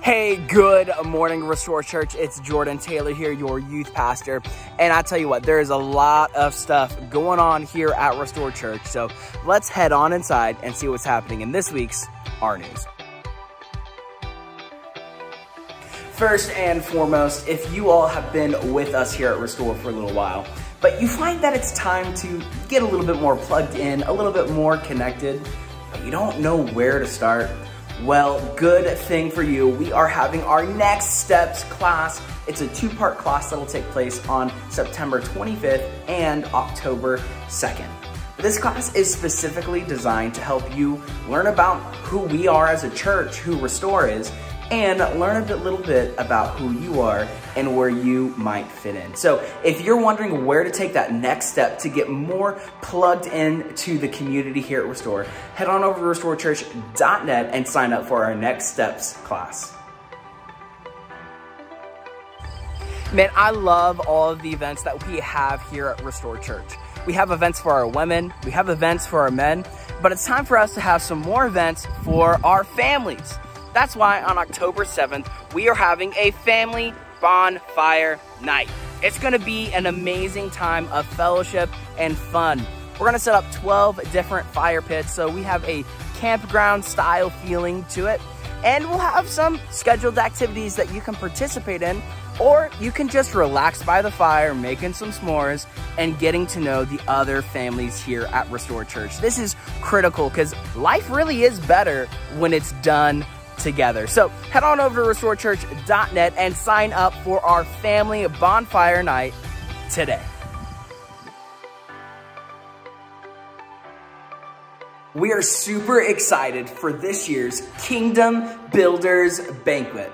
Hey, good morning, Restore Church. It's Jordan Taylor here, your youth pastor. And I tell you what, there is a lot of stuff going on here at Restore Church. So let's head on inside and see what's happening in this week's rNews. First and foremost, if you all have been with us here at Restore for a little while, but you find that it's time to get a little bit more plugged in, a little bit more connected, but you don't know where to start, well, good thing for you. We are having our Next Steps class. It's a two-part class that'll take place on September 25th and October 2nd. This class is specifically designed to help you learn about who we are as a church, who Restore is, and learn a little bit about who you are and where you might fit in. So if you're wondering where to take that next step to get more plugged into the community here at Restore, head on over to restorechurch.net and sign up for our Next Steps class. Man, I love all of the events that we have here at Restore Church. We have events for our women, we have events for our men, but it's time for us to have some more events for our families. That's why on October 7th, we are having a family bonfire night. It's gonna be an amazing time of fellowship and fun. We're gonna set up 12 different fire pits, so we have a campground style feeling to it. And we'll have some scheduled activities that you can participate in, or you can just relax by the fire, making some s'mores and getting to know the other families here at Restore Church. This is critical because life really is better when it's done together. So head on over to restorechurch.net and sign up for our family bonfire night today. We are super excited for this year's Kingdom Builders Banquet.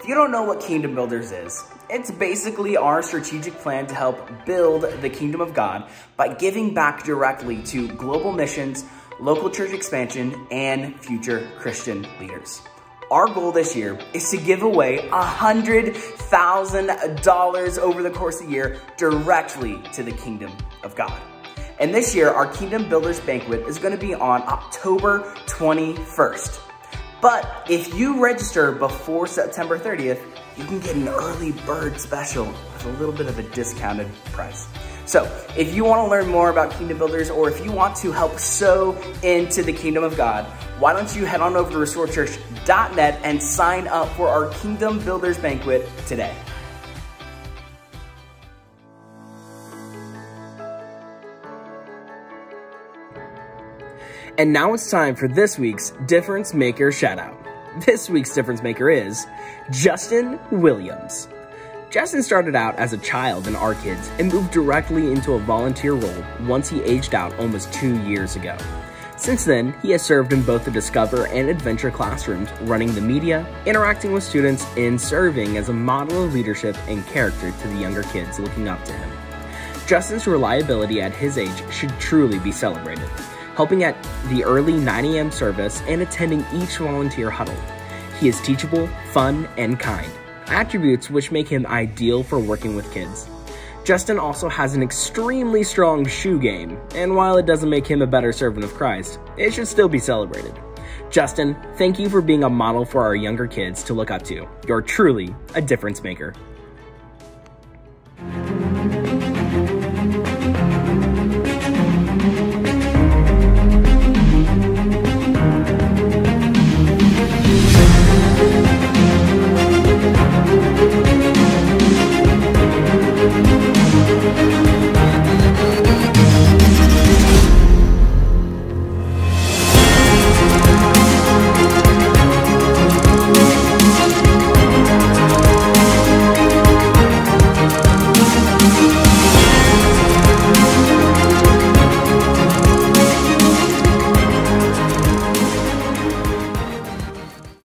If you don't know what Kingdom Builders is, it's basically our strategic plan to help build the kingdom of God by giving back directly to global missions, local church expansion, and future Christian leaders. Our goal this year is to give away $100,000 over the course of the year directly to the kingdom of God. And this year, our Kingdom Builders Banquet is going to be on October 21st. But if you register before September 30th, you can get an early bird special with a little bit of a discounted price. So if you want to learn more about Kingdom Builders, or if you want to help sow into the kingdom of God, why don't you head on over to restorechurch.net and sign up for our Kingdom Builders Banquet today. And now it's time for this week's Difference Maker Shoutout. This week's Difference Maker is Justin Williams. Justin started out as a child in our kids and moved directly into a volunteer role once he aged out almost 2 years ago. Since then, he has served in both the Discover and Adventure classrooms, running the media, interacting with students, and serving as a model of leadership and character to the younger kids looking up to him. Justin's reliability at his age should truly be celebrated, helping at the early 9 a.m. service and attending each volunteer huddle. He is teachable, fun, and kind, attributes which make him ideal for working with kids. Justin also has an extremely strong shoe game, and while it doesn't make him a better servant of Christ, it should still be celebrated. Justin, thank you for being a model for our younger kids to look up to. You're truly a difference maker.